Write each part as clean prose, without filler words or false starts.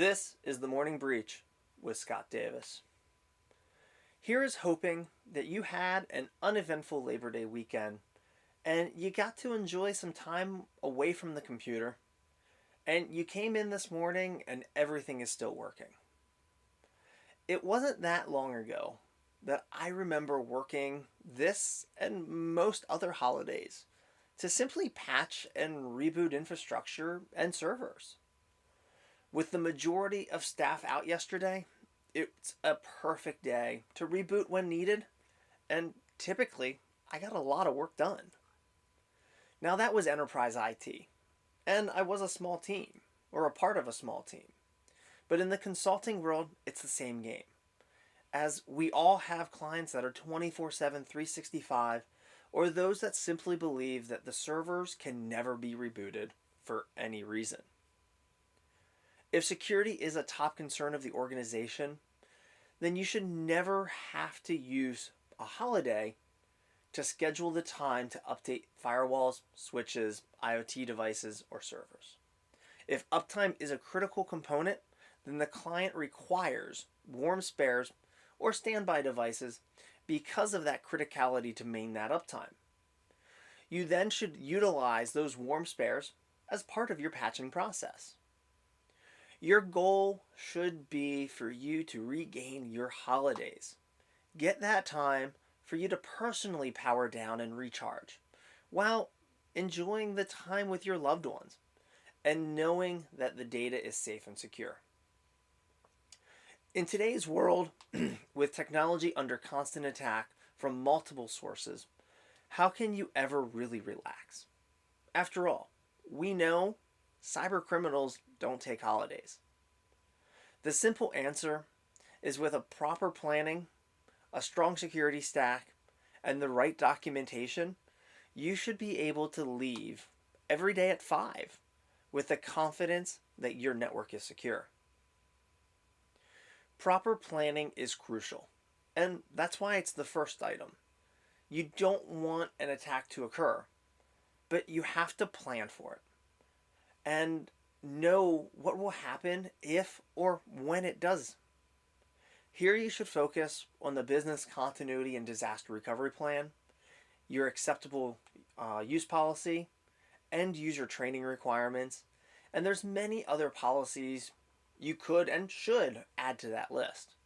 This is the Morning Breach with Scott Davis. Here is hoping that you had an uneventful Labor Day weekend and you got to enjoy some time away from the computer, and you came in this morning and everything is still working. It wasn't that long ago that I remember working this and most other holidays to simply patch and reboot infrastructure and servers. With the majority of staff out yesterday, it's a perfect day to reboot when needed, and typically I got a lot of work done. Now that was enterprise IT, and I was a small team, or a part of a small team. But in the consulting world, it's the same game, as we all have clients that are 24/7, 365, or those that simply believe that the servers can never be rebooted for any reason. If security is a top concern of the organization, then you should never have to use a holiday to schedule the time to update firewalls, switches, IoT devices, or servers. If uptime is a critical component, then the client requires warm spares or standby devices because of that criticality to maintain that uptime. You then should utilize those warm spares as part of your patching process. Your goal should be for you to regain your holidays. Get that time for you to personally power down and recharge while enjoying the time with your loved ones and knowing that the data is safe and secure. In today's world, with technology under constant attack from multiple sources, how can you ever really relax? After all, we know cyber criminals don't take holidays. The simple answer is with a proper planning, a strong security stack, and the right documentation, you should be able to leave every day at 5 with the confidence that your network is secure. Proper planning is crucial, and that's why it's the first item. You don't want an attack to occur, but you have to plan for it and know what will happen if or when it does. Here you should focus on the business continuity and disaster recovery plan, your acceptable use policy, end user training requirements, and there's many other policies you could and should add to that list.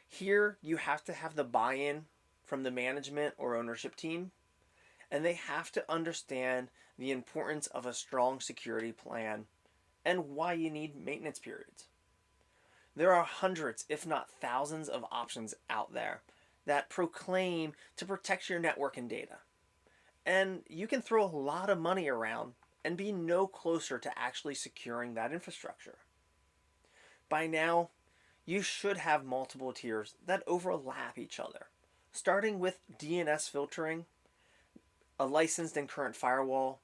Here you have to have the buy-in from the management or ownership team, and they have to understand the importance of a strong security plan and why you need maintenance periods. There are hundreds, if not thousands, of options out there that proclaim to protect your network and data. And you can throw a lot of money around and be no closer to actually securing that infrastructure. By now, you should have multiple tiers that overlap each other, starting with DNS filtering, a licensed and current firewall,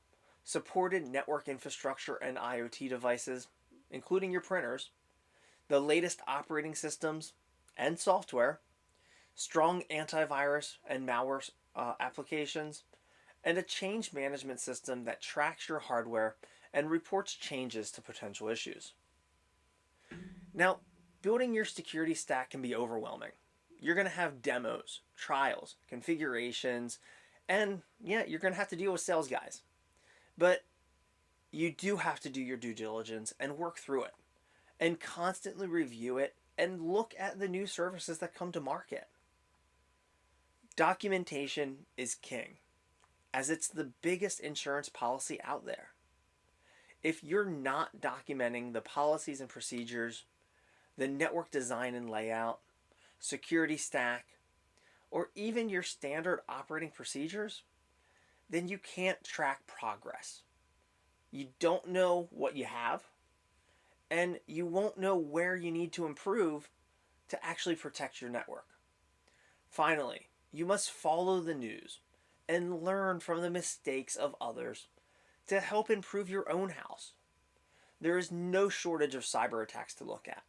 supported network infrastructure and IoT devices, including your printers, the latest operating systems and software, strong antivirus and malware applications, and a change management system that tracks your hardware and reports changes to potential issues. Now, building your security stack can be overwhelming. You're going to have demos, trials, configurations, and you're going to have to deal with sales guys. But you do have to do your due diligence and work through it and constantly review it and look at the new services that come to market. Documentation is king, as it's the biggest insurance policy out there. If you're not documenting the policies and procedures, the network design and layout, security stack, or even your standard operating procedures, then you can't track progress. You don't know what you have, and you won't know where you need to improve to actually protect your network. Finally, you must follow the news and learn from the mistakes of others to help improve your own house. There is no shortage of cyber attacks to look at.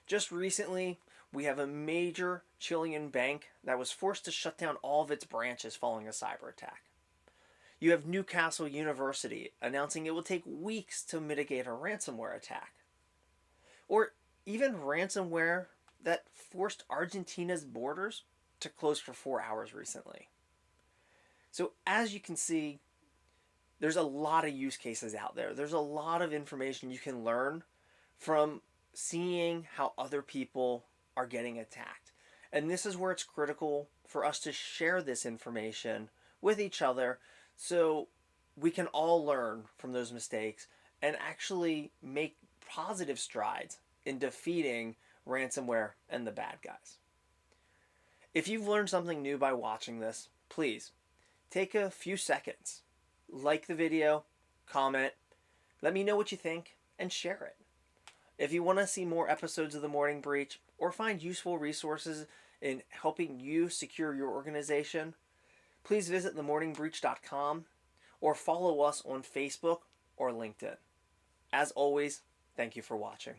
Just recently, we have a major Chilean bank that was forced to shut down all of its branches following a cyber attack. You have Newcastle University announcing it will take weeks to mitigate a ransomware attack. or even ransomware that forced Argentina's borders to close for 4 hours recently. So, as you can see, there's a lot of use cases out there. There's a lot of information you can learn from seeing how other people are getting attacked. And this is where it's critical for us to share this information with each other so we can all learn from those mistakes and actually make positive strides in defeating ransomware and the bad guys. If you've learned something new by watching this, please take a few seconds, like the video, comment, let me know what you think, and share it. If you want to see more episodes of The Morning Breach or find useful resources in helping you secure your organization, please visit themorningbreach.com or follow us on Facebook or LinkedIn. As always, thank you for watching.